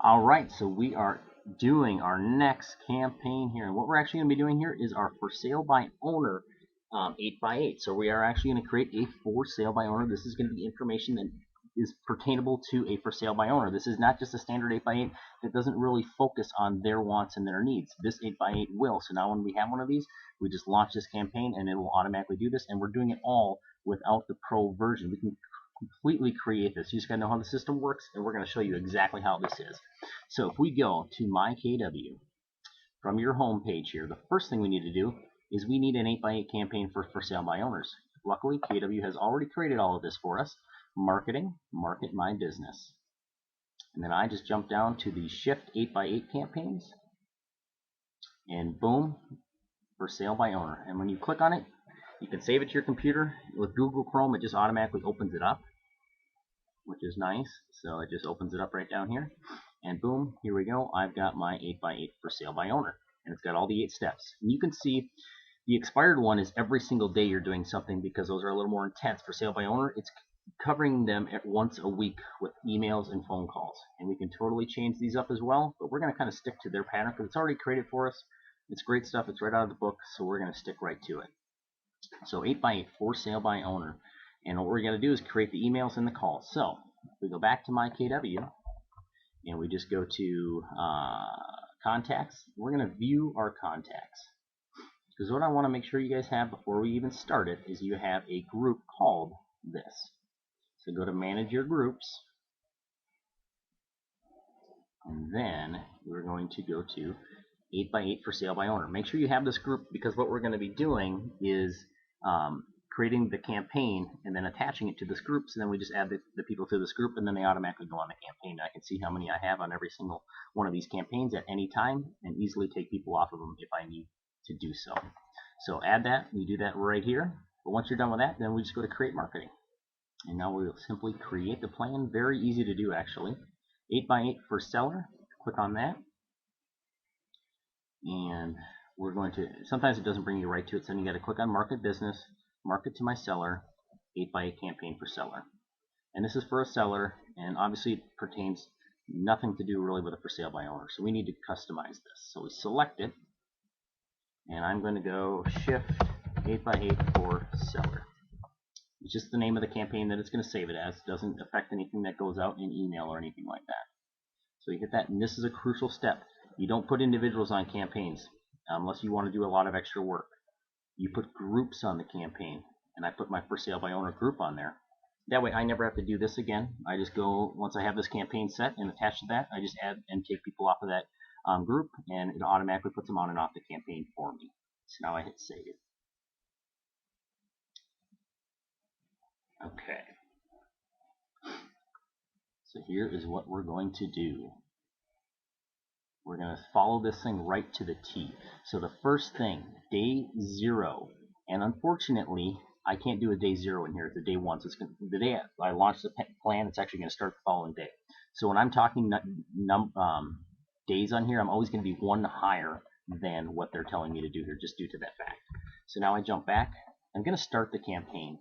All right, so we are doing our next campaign here, and what we're actually going to be doing here is our for sale by owner 8x8. So we are actually going to create a for sale by owner. This is going to be information that is pertainable to a for sale by owner. This is not just a standard 8x8 that doesn't really focus on their wants and their needs. This 8x8 will. So now when we have one of these, we just launch this campaign and it will automatically do this, and we're doing it all without the pro version. We can completely create this. You just got to know how the system works, and we're going to show you exactly how this is. So if we go to my KW from your home page here, the first thing we need to do is we need an 8x8 campaign for sale by owners. Luckily, KW has already created all of this for us. Marketing, market my business. And then I just jump down to the shift 8x8 campaigns, and boom, for sale by owner. And when you click on it, you can save it to your computer. With Google Chrome, it just automatically opens it up, which is nice. So it just opens it up right down here, and boom, here we go. I've got my 8x8 for sale by owner, and it's got all the 8 steps. And you can see the expired one is every single day you're doing something, because those are a little more intense. For sale by owner, it's covering them at once a week with emails and phone calls. And we can totally change these up as well, but we're going to kind of stick to their pattern because it's already created for us. It's great stuff. It's right out of the book, so we're going to stick right to it. So 8x8 for sale by owner, and what we're going to do is create the emails and the calls. So if we go back to my KW and we just go to contacts, we're going to view our contacts, because what I want to make sure you guys have before we even start it is you have a group called this. So go to manage your groups, and then we're going to go to 8x8 for sale by owner. Make sure you have this group, because what we're going to be doing is creating the campaign and then attaching it to this group. So then we just add the people to this group, and then they automatically go on the campaign. I can see how many I have on every single one of these campaigns at any time, and easily take people off of them if I need to do so. So add that. You do that right here. But once you're done with that, then we just go to create marketing. And now we'll simply create the plan. Very easy to do, actually. 8x8 for seller. Click on that. And we're going to, sometimes it doesn't bring you right to it, so then you got to click on market business, market to my seller, 8x8 campaign for seller. And this is for a seller, and obviously it pertains nothing to do really with a for sale by owner. So we need to customize this. So we select it, and I'm going to go shift 8x8 for seller. It's just the name of the campaign that it's going to save it as. It doesn't affect anything that goes out in email or anything like that. So you hit that, and this is a crucial step. You don't put individuals on campaigns unless you want to do a lot of extra work. You put groups on the campaign, and I put my for sale by owner group on there. That way I never have to do this again. I just go, once I have this campaign set and attached to that, I just add and take people off of that group, and it automatically puts them on and off the campaign for me. So now I hit save. Okay. So here is what we're going to do. We're going to follow this thing right to the T. So the first thing, day 0, and unfortunately I can't do a day 0 in here. It's a day 1. So it's going to, the day I launch the plan, it's actually going to start the following day. So when I'm talking days on here, I'm always going to be 1 higher than what they're telling me to do here, just due to that fact. So now I jump back. I'm going to start the campaign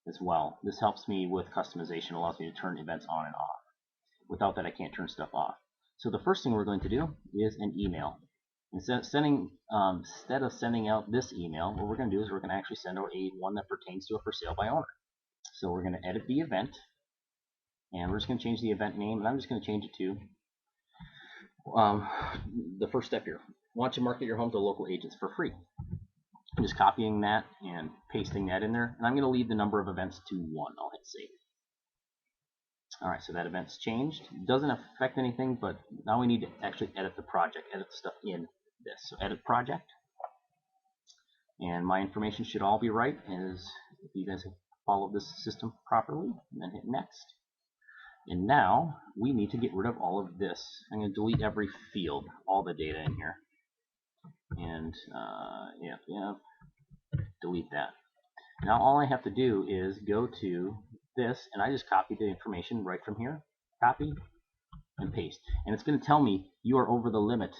as well. This helps me with customization, allows me to turn events on and off. Without that, I can't turn stuff off. So the first thing we're going to do is an email. Instead of sending out this email, what we're going to do is we're going to actually send out one that pertains to a for sale by owner. So we're going to edit the event, and we're just going to change the event name, and I'm just going to change it to the first step here. Want to market your home to local agents for free. I'm just copying that and pasting that in there, and I'm going to leave the number of events to 1. I'll hit save. Alright, so that event's changed. It doesn't affect anything, but now we need to actually edit the project, edit the stuff in this. So edit project, and my information should all be right, as if you guys have followed this system properly, and then hit next. And now we need to get rid of all of this. I'm going to delete every field, all the data in here, and delete that. Now all I have to do is go to this, and I just copy the information right from here, copy and paste, and it's going to tell me you are over the limit.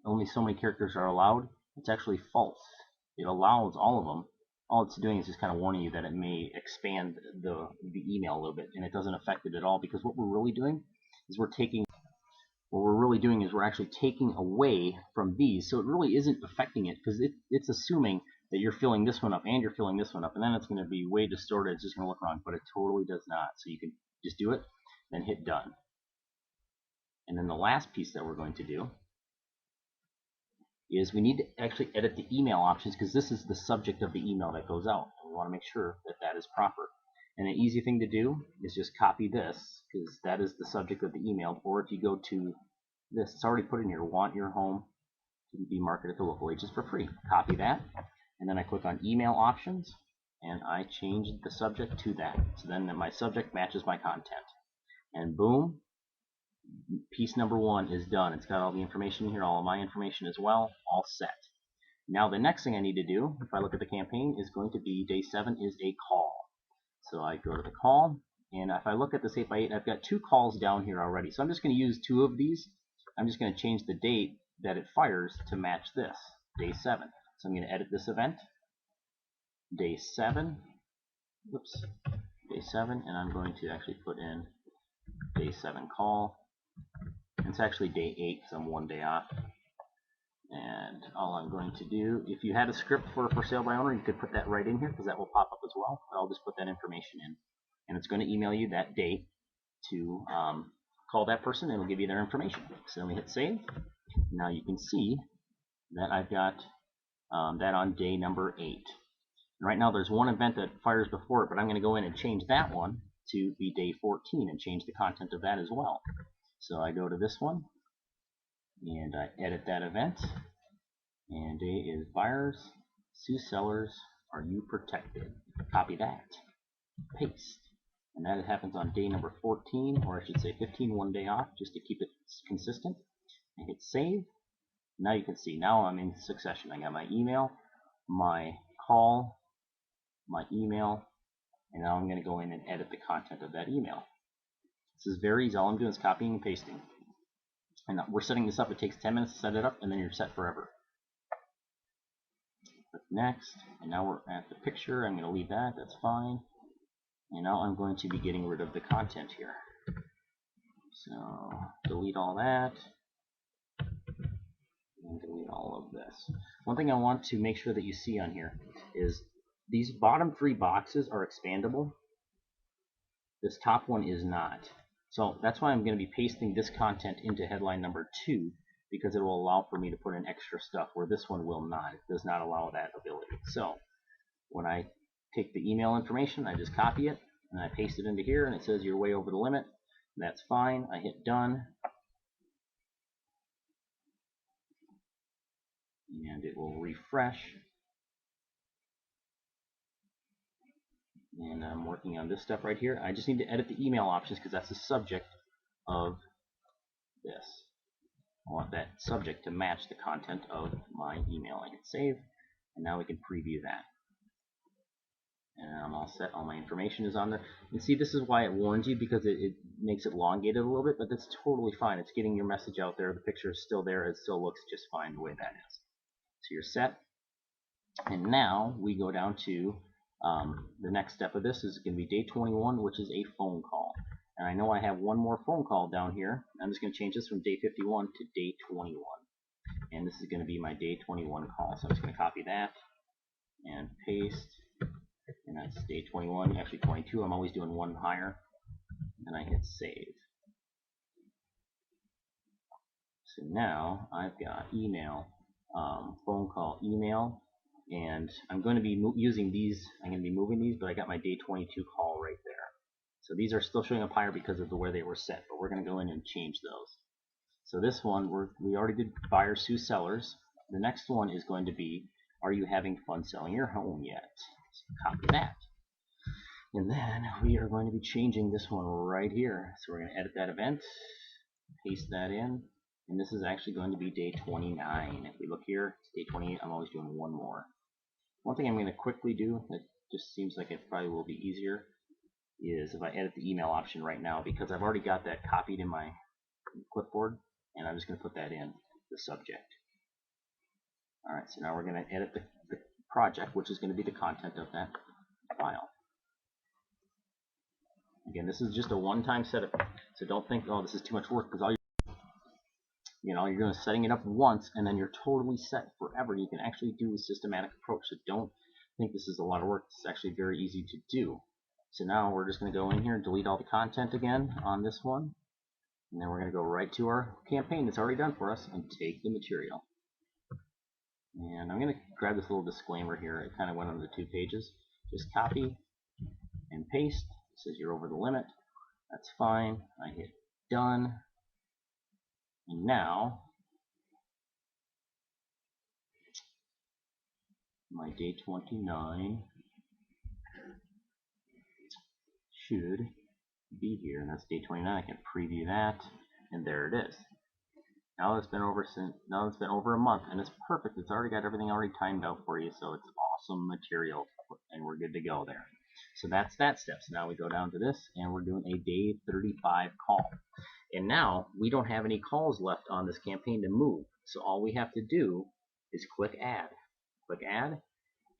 Only so many characters are allowed. It's actually false. It allows all of them. All it's doing is just kind of warning you that it may expand the email a little bit, and it doesn't affect it at all, because what we're really doing is we're really doing is we're actually taking away from these, so it really isn't affecting it because it's assuming that you're filling this one up and you're filling this one up, and then it's going to be way distorted. It's just going to look wrong, but it totally does not. So you can just do it, then hit done. And then the last piece that we're going to do is we need to actually edit the email options because this is the subject of the email that goes out. And we want to make sure that that is proper. And an easy thing to do is just copy this because that is the subject of the email. Or if you go to this, it's already put in here, want your home to be marketed to local agents for free. Copy that, and then I click on email options, and I change the subject to that. So then my subject matches my content. And boom, piece number 1 is done. It's got all the information here, all of my information as well, all set. Now the next thing I need to do, if I look at the campaign, is going to be day 7 is a call. So I go to the call, and if I look at this 8x8, I've got 2 calls down here already. So I'm just going to use 2 of these. I'm just going to change the date that it fires to match this, day 7. So I'm going to edit this event, day 7, whoops, day 7, and I'm going to actually put in day 7 call. It's actually day 8 because I'm 1 day off. And all I'm going to do, if you had a script for sale by owner, you could put that right in here because that will pop up as well. But I'll just put that information in. And it's going to email you that date to call that person, and it'll give you their information. So then we hit save. Now you can see that I've got that on day number 8. And right now there's one event that fires before it, but I'm going to go in and change that one to be day 14 and change the content of that as well. So I go to this one, and I edit that event, and day is buyers, sue sellers, are you protected? Copy that, paste, and that happens on day number 14, or I should say 15, 1 day off, just to keep it consistent. I hit save. Now you can see, now I'm in succession. I got my email, my call, my email, and now I'm going to go in and edit the content of that email. This is very easy. All I'm doing is copying and pasting. And we're setting this up. It takes 10 minutes to set it up, and then you're set forever. Click next, and now we're at the picture. I'm going to leave that. That's fine. And now I'm going to be getting rid of the content here. So delete all that, and delete all of this. One thing I want to make sure that you see on here is these bottom 3 boxes are expandable. This top one is not. So that's why I'm going to be pasting this content into headline number 2, because it will allow for me to put in extra stuff where this one will not. It does not allow that ability. So when I take the email information, I just copy it and I paste it into here, and it says you're way over the limit. That's fine. I hit done, and it will refresh. And I'm working on this stuff right here. I just need to edit the email options because that's the subject of this. I want that subject to match the content of my email. I hit save, and now we can preview that. And I'm all set. All my information is on there. You see, this is why it warns you, because it makes it elongated a little bit, but that's totally fine. It's getting your message out there. The picture is still there. It still looks just fine the way that is. So you're set. And now we go down to the next step of this is going to be day 21, which is a phone call. And I know I have one more phone call down here. I'm just going to change this from day 51 to day 21. And this is going to be my day 21 call. So I'm just going to copy that and paste. And that's day 21, actually 22. I'm always doing one higher. And I hit save. So now I've got email, phone call, email. And I'm going to be using these. I'm going to be moving these, but I got my day 22 call right there. So these are still showing up higher because of the way they were set, but we're going to go in and change those. So this one, we already did buyers, sue sellers. The next one is going to be, are you having fun selling your home yet? So copy that. And then we are going to be changing this one right here. So we're going to edit that event, paste that in, and this is actually going to be day 29. If we look here, it's day 28. I'm always doing one more. One thing I'm going to quickly do that just seems like it probably will be easier is if I edit the email option right now, because I've already got that copied in my clipboard, and I'm just going to put that in the subject. Alright, so now we're going to edit the project, which is going to be the content of that file. Again, this is just a one-time setup, so don't think, oh, this is too much work, because You're going to setting it up once, and then you're totally set forever. You can actually do a systematic approach. So don't think this is a lot of work. It's actually very easy to do. So now we're just going to go in here and delete all the content again on this one. And then we're going to go right to our campaign that's already done for us and take the material. And I'm going to grab this little disclaimer here. It kind of went on the 2 pages. Just copy and paste. It says you're over the limit. That's fine. I hit done. And now my day 29 should be here. And that's day 29. I can preview that. And there it is. Now it's been over a month, and it's perfect. It's already got everything already timed out for you, so it's awesome material, and we're good to go there. So that's that step. So now we go down to this, and we're doing a day 35 call. And now we don't have any calls left on this campaign to move. So all we have to do is click add. Click add,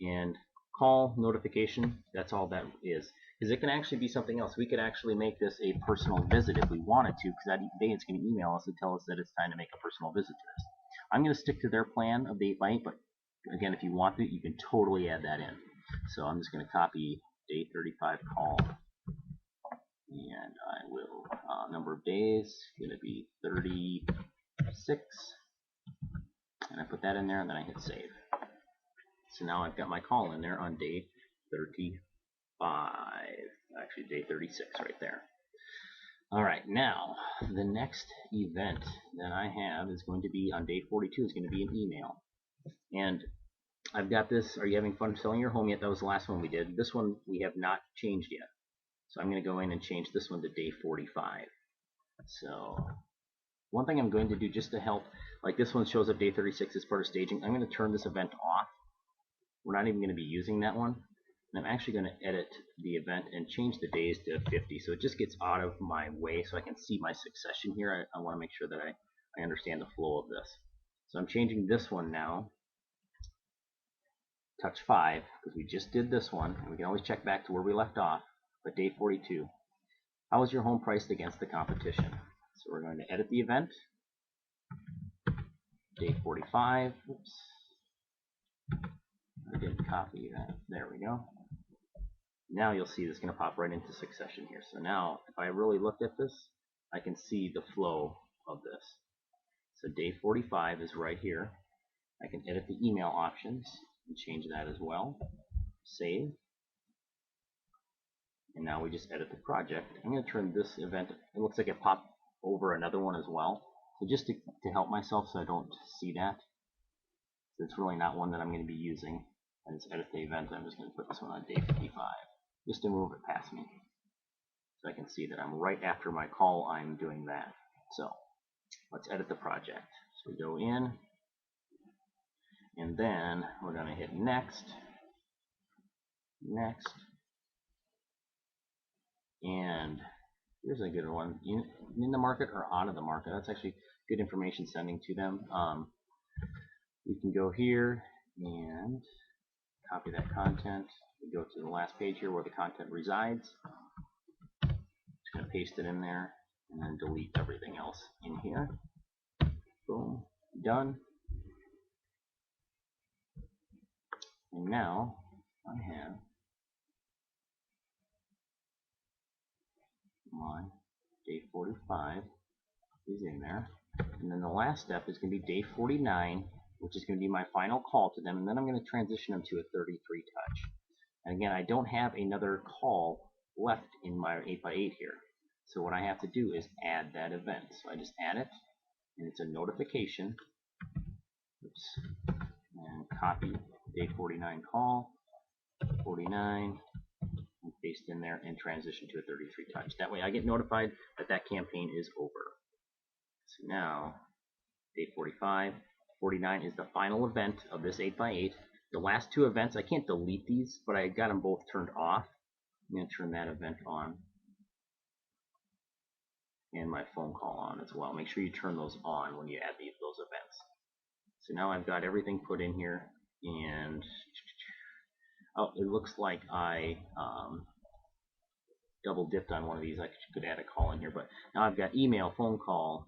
and call notification. That's all that is. Because it can actually be something else. We could actually make this a personal visit if we wanted to, because that day it's going to email us and tell us that it's time to make a personal visit to this. I'm going to stick to their plan of the 8x8, but again, if you want to, you can totally add that in. So I'm just going to copy day 35 call, and I will, number of days, going to be 36, and I put that in there, and then I hit save. So now I've got my call in there on day 35. Actually, day 36 right there. All right, now the next event that I have is going to be on day 42. Is going to be an email, and I've got this. Are you having fun selling your home yet? That was the last one we did. This one we have not changed yet, so I'm going to go in and change this one to day 45. So one thing I'm going to do just to help, like this one shows up day 36 as part of staging. I'm going to turn this event off. We're not even going to be using that one. And I'm actually going to edit the event and change the days to 50, so it just gets out of my way so I can see my succession here. I want to make sure that I understand the flow of this. So I'm changing this one now, touch 5, because we just did this one, and we can always check back to where we left off, but day 42. How is your home priced against the competition? So we're going to edit the event, day 45. Oops, I didn't copy that. There we go. Now you'll see this is going to pop right into succession here. So now, if I really looked at this, I can see the flow of this. So day 45 is right here. I can edit the email options and change that as well. Save. And now we just edit the project. I'm going to turn this event, it looks like it popped over another one as well. So just to help myself so I don't see that. So it's really not one that I'm going to be using. I just edit the event. I'm just going to put this one on day 55. Just to move it past me. So I can see that I'm right after my call, I'm doing that. So let's edit the project. So we go in, and then we're going to hit next, next, and here's a good one. In the market or out of the market? That's actually good information sending to them. We can go here and copy that content. We go to the last page here where the content resides. Just going to paste it in there and then delete everything else in here. Boom, done. And now I have my day 45 is in there. And then the last step is going to be day 49, which is going to be my final call to them. And then I'm going to transition them to a 33 touch. And again, I don't have another call left in my 8x8 here. So what I have to do is add that event. So I just add it, and it's a notification. Oops. And copy day 49 call, 49, and paste in there and transition to a 33 touch. That way I get notified that that campaign is over. So now, day 45, 49 is the final event of this 8x8. The last 2 events, I can't delete these, but I got them both turned off. I'm going to turn that event on. And my phone call on as well. Make sure you turn those on when you add those events. So now I've got everything put in here, and oh, it looks like I double dipped on one of these. I could add a call in here, but now I've got email, phone call.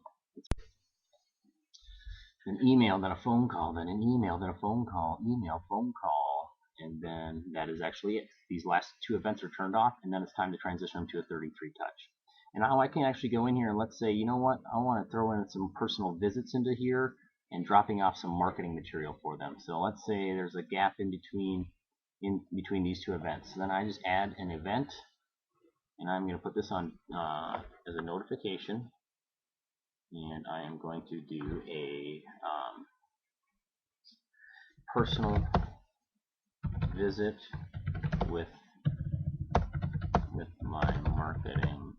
an email, then a phone call, then an email, then a phone call, email, phone call, and then that is actually it. These last two events are turned off, and then it's time to transition them to a 33 touch. And now I can actually go in here and let's say, you know what, I want to throw in some personal visits into here and dropping off some marketing material for them. So let's say there's a gap in between these two events. So then I just add an event, and I'm going to put this on as a notification, and I am going to do a personal visit with my marketing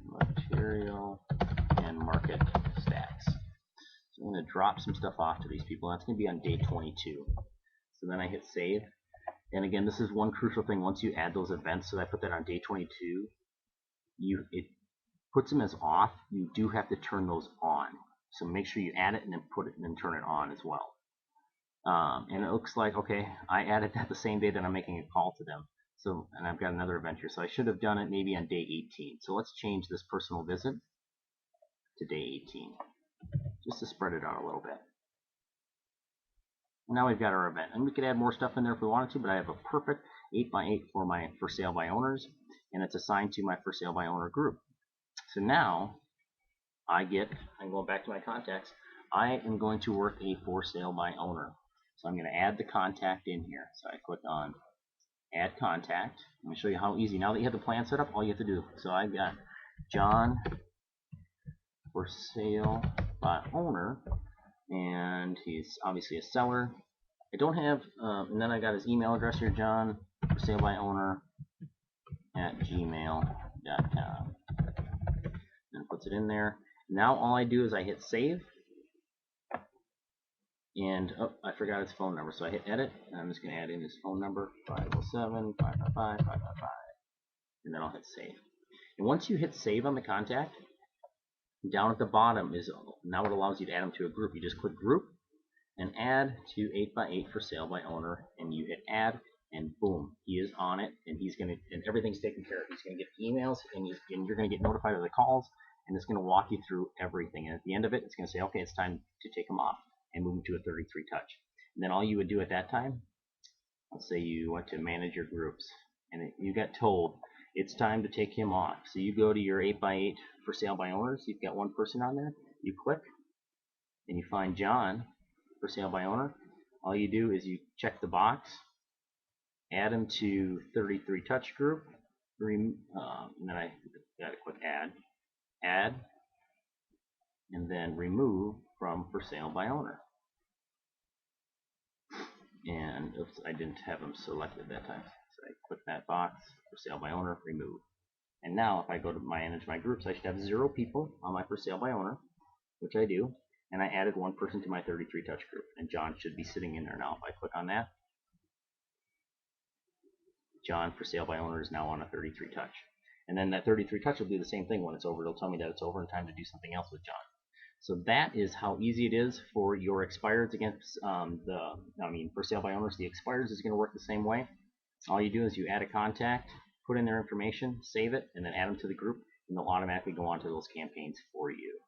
material and market stats. So I'm going to drop some stuff off to these people. That's going to be on day 22. So then I hit save. And again, this is one crucial thing. Once you add those events, so I put that on day 22, it puts them as off. You do have to turn those on. So make sure you add it and then put it and then turn it on as well. And it looks like, okay, I added that the same day that I'm making a call to them. So, and I've got another event here. So I should have done it maybe on day 18. So let's change this personal visit to day 18, just to spread it out a little bit. And now we've got our event. And we could add more stuff in there if we wanted to, but I have a perfect 8x8 for my for sale by owners, and it's assigned to my for sale by owner group. So now I'm going back to my contacts, I am going to work a for sale by owner. So I'm going to add the contact in here. So I click on add contact. Let me show you how easy. Now that you have the plan set up, all you have to do. So I've got John for sale by owner, and he's obviously a seller. I don't have, and then I got his email address here, John for sale by owner at gmail.com, and puts it in there. Now all I do is I hit save. And oh, I forgot his phone number, so I hit edit, and I'm just going to add in his phone number, 507-555-555, and then I'll hit save. And once you hit save on the contact, down at the bottom is now it allows you to add them to a group. You just click group and add to 8x8 for sale by owner, and you hit add, and boom, he is on it, and and everything's taken care of. He's going to get emails, and you're going to get notified of the calls, and it's going to walk you through everything. And at the end of it, it's going to say, okay, it's time to take him off and move him to a 33 touch. And then all you would do at that time, let's say you went to manage your groups, and you got told it's time to take him off. So you go to your 8x8 for sale by owners. You've got one person on there. You click, and you find John for sale by owner. All you do is you check the box, add him to 33 touch group, and then I got to click add, and then remove from for sale by owner. And oops, I didn't have him selected that time. So I click that box, for sale by owner, remove. And now if I go to manage my groups, I should have 0 people on my for sale by owner, which I do. And I added 1 person to my 33 touch group, and John should be sitting in there now. If I click on that, John for sale by owner is now on a 33 touch. And then that 33 touch will do the same thing. When it's over, it'll tell me that it's over and time to do something else with John. So that is how easy it is for your expireds against for sale by owners. The expireds is going to work the same way. All you do is you add a contact, put in their information, save it, and then add them to the group, and they'll automatically go on to those campaigns for you.